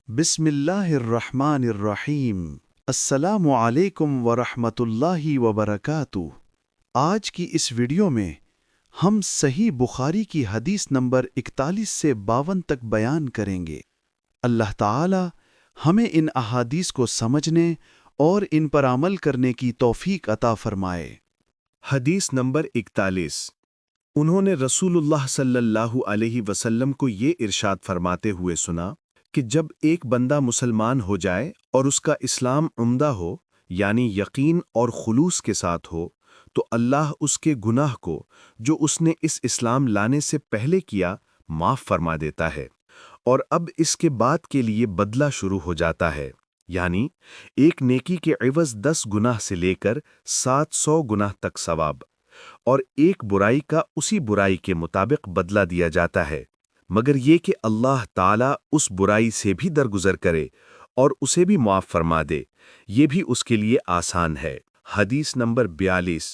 بسم اللہ الرحمن الرحیم۔ السلام علیکم ورحمۃ اللہ وبرکاتہ۔ آج کی اس ویڈیو میں ہم صحیح بخاری کی حدیث نمبر 41 سے 52 تک بیان کریں گے۔ اللہ تعالی ہمیں ان احادیث کو سمجھنے اور ان پر عمل کرنے کی توفیق عطا فرمائے۔ حدیث نمبر 41۔ انہوں نے رسول اللہ صلی اللہ علیہ وسلم کو یہ ارشاد فرماتے ہوئے سنا کہ جب ایک بندہ مسلمان ہو جائے اور اس کا اسلام عمدہ ہو، یعنی یقین اور خلوص کے ساتھ ہو، تو اللہ اس کے گناہ کو جو اس نے اس اسلام لانے سے پہلے کیا معاف فرما دیتا ہے، اور اب اس کے بعد کے لیے بدلہ شروع ہو جاتا ہے، یعنی ایک نیکی کے عوض 10 گناہ سے لے کر 700 گناہ تک ثواب، اور ایک برائی کا اسی برائی کے مطابق بدلہ دیا جاتا ہے، مگر یہ کہ اللہ تعالیٰ اس برائی سے بھی درگزر کرے اور اسے بھی معاف فرما دے، یہ بھی اس کے لیے آسان ہے۔ حدیث نمبر 42۔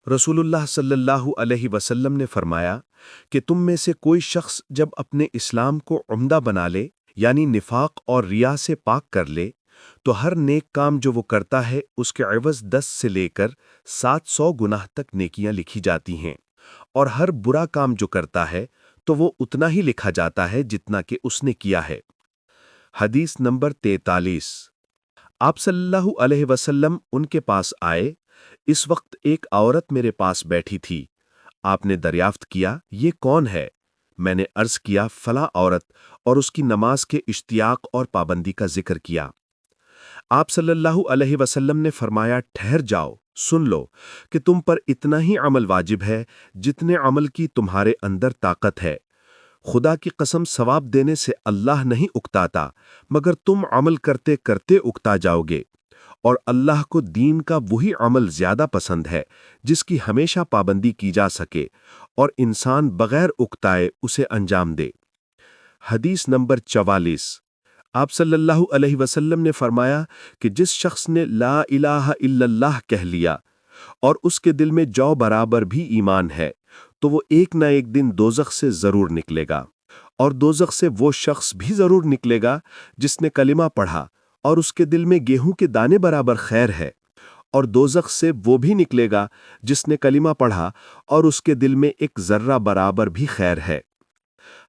رسول اللہ صلی اللہ علیہ وسلم نے فرمایا کہ تم میں سے کوئی شخص جب اپنے اسلام کو عمدہ بنا لے، یعنی نفاق اور ریا سے پاک کر لے، تو ہر نیک کام جو وہ کرتا ہے اس کے عوض 10 سے لے کر 700 گناہ تک نیکیاں لکھی جاتی ہیں، اور ہر برا کام جو کرتا ہے تو وہ اتنا ہی لکھا جاتا ہے جتنا کہ اس نے کیا ہے۔ حدیث نمبر 43۔ آپ صلی اللہ علیہ وسلم ان کے پاس آئے۔ اس وقت ایک عورت میرے پاس بیٹھی تھی۔ آپ نے دریافت کیا، یہ کون ہے؟ میں نے عرض کیا، فلاں عورت، اور اس کی نماز کے اشتیاق اور پابندی کا ذکر کیا۔ آپ صلی اللہ علیہ وسلم نے فرمایا، ٹھہر جاؤ، سن لو کہ تم پر اتنا ہی عمل واجب ہے جتنے عمل کی تمہارے اندر طاقت ہے۔ خدا کی قسم، ثواب دینے سے اللہ نہیں اکتاتا، مگر تم عمل کرتے کرتے اکتا جاؤ گے، اور اللہ کو دین کا وہی عمل زیادہ پسند ہے جس کی ہمیشہ پابندی کی جا سکے اور انسان بغیر اکتائے اسے انجام دے۔ حدیث نمبر 44۔ آپ صلی اللہ علیہ وسلم نے فرمایا کہ جس شخص نے لا الہ الا اللہ کہہ لیا اور اس کے دل میں جو برابر بھی ایمان ہے، تو وہ ایک نہ ایک دن دوزخ سے ضرور نکلے گا، اور دوزخ سے وہ شخص بھی ضرور نکلے گا جس نے کلمہ پڑھا اور اس کے دل میں گیہوں کے دانے برابر خیر ہے، اور دوزخ سے وہ بھی نکلے گا جس نے کلمہ پڑھا اور اس کے دل میں ایک ذرہ برابر بھی خیر ہے۔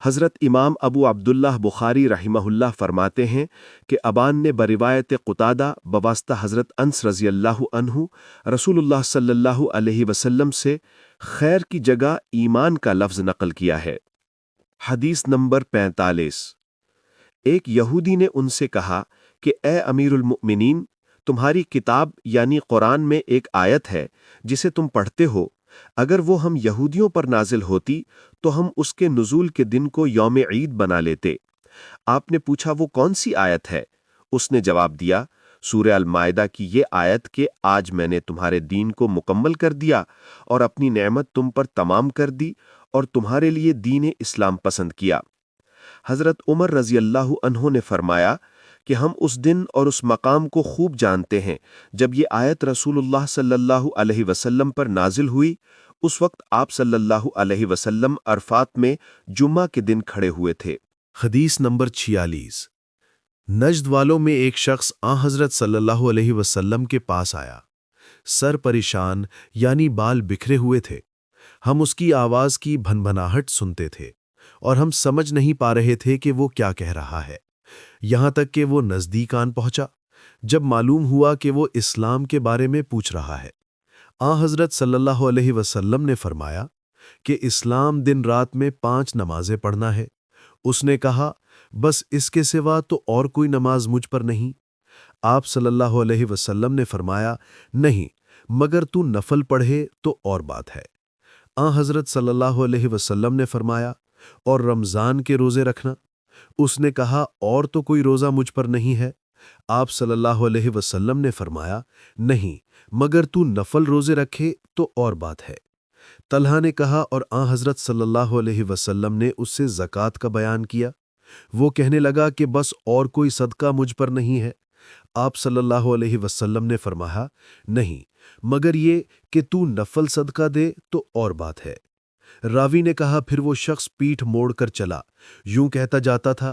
حضرت امام ابو عبداللہ بخاری رحمہ اللہ فرماتے ہیں کہ ابان نے بروایت قتادہ بواسطہ حضرت انس رضی اللہ عنہ رسول اللہ صلی اللہ علیہ وسلم سے خیر کی جگہ ایمان کا لفظ نقل کیا ہے۔ حدیث نمبر 45۔ ایک یہودی نے ان سے کہا کہ اے امیر المؤمنین، تمہاری کتاب یعنی قرآن میں ایک آیت ہے جسے تم پڑھتے ہو، اگر وہ ہم یہودیوں پر نازل ہوتی تو ہم اس کے نزول کے دن کو یوم عید بنا لیتے۔ آپ نے پوچھا، وہ کون سی آیت ہے؟ اس نے جواب دیا، سورہ المائدہ کی یہ آیت کہ آج میں نے تمہارے دین کو مکمل کر دیا اور اپنی نعمت تم پر تمام کر دی اور تمہارے لیے دین اسلام پسند کیا۔ حضرت عمر رضی اللہ عنہ نے فرمایا کہ ہم اس دن اور اس مقام کو خوب جانتے ہیں جب یہ آیت رسول اللہ صلی اللہ علیہ وسلم پر نازل ہوئی۔ اس وقت آپ صلی اللہ علیہ وسلم عرفات میں جمعہ کے دن کھڑے ہوئے تھے۔ حدیث نمبر 46۔ نجد والوں میں ایک شخص حضرت صلی اللہ علیہ وسلم کے پاس آیا۔ سر پریشان، یعنی بال بکھرے ہوئے تھے۔ ہم اس کی آواز کی بھنبھناہٹ سنتے تھے اور ہم سمجھ نہیں پا رہے تھے کہ وہ کیا کہہ رہا ہے، یہاں تک کہ وہ نزدیک آن پہنچا۔ جب معلوم ہوا کہ وہ اسلام کے بارے میں پوچھ رہا ہے، حضرت صلی اللہ علیہ وسلم نے فرمایا کہ اسلام دن رات میں 5 نمازیں پڑھنا ہے۔ اس نے کہا، بس اس کے سوا تو اور کوئی نماز مجھ پر نہیں۔ آپ صلی اللہ علیہ وسلم نے فرمایا، نہیں، مگر تو نفل پڑھے تو اور بات ہے۔ حضرت صلی اللہ علیہ وسلم نے فرمایا، اور رمضان کے روزے رکھنا؟ اس نے کہا، اور تو کوئی روزہ مجھ پر نہیں ہے۔ آپ صلی اللہ علیہ وسلم نے فرمایا، نہیں، مگر تو نفل روزے رکھے تو اور بات ہے۔ طلحہ نے کہا، اور حضرت صلی اللہ علیہ وسلم نے اس سے زکوٰۃ کا بیان کیا۔ وہ کہنے لگا کہ بس اور کوئی صدقہ مجھ پر نہیں ہے۔ آپ صلی اللہ علیہ وسلم نے فرمایا، نہیں، مگر یہ کہ تو نفل صدقہ دے تو اور بات ہے۔ راوی نے کہا، پھر وہ شخص پیٹھ موڑ کر چلا، یوں کہتا جاتا تھا،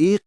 1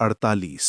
48।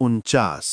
49।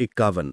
51।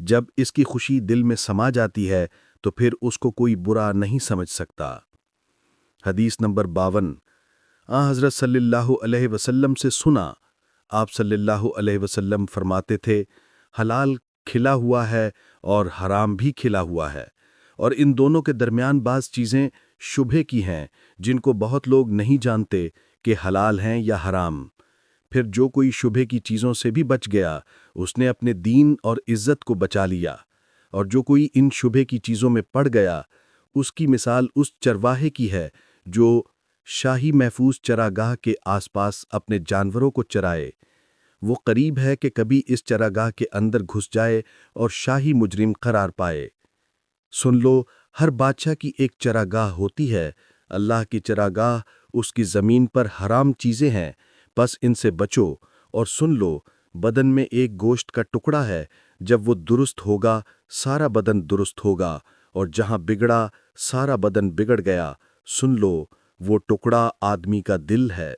جب اس کی خوشی دل میں سما جاتی ہے تو پھر اس کو کوئی برا نہیں سمجھ سکتا۔ حدیث نمبر 52۔ حضرت صلی اللہ علیہ وسلم سے سنا، آپ صلی اللہ علیہ وسلم فرماتے تھے، حلال کھلا ہوا ہے اور حرام بھی کھلا ہوا ہے، اور ان دونوں کے درمیان بعض چیزیں شبہے کی ہیں جن کو بہت لوگ نہیں جانتے کہ حلال ہیں یا حرام۔ پھر جو کوئی شبہے کی چیزوں سے بھی بچ گیا اس نے اپنے دین اور عزت کو بچا لیا، اور جو کوئی ان شبہے کی چیزوں میں پڑ گیا اس کی مثال اس چرواہے کی ہے جو شاہی محفوظ چراگاہ کے آس پاس اپنے جانوروں کو چرائے۔ وہ قریب ہے کہ کبھی اس چراگاہ کے اندر گھس جائے اور شاہی مجرم قرار پائے۔ سن لو، ہر بادشاہ کی ایک چراگاہ ہوتی ہے، اللہ کی چراگاہ اس کی زمین پر حرام چیزیں ہیں، بس ان سے بچو۔ اور سن لو، بدن میں ایک گوشت کا ٹکڑا ہے، جب وہ درست ہوگا سارا بدن درست ہوگا، اور جہاں بگڑا سارا بدن بگڑ گیا۔ سن لو، وہ ٹکڑا آدمی کا دل ہے۔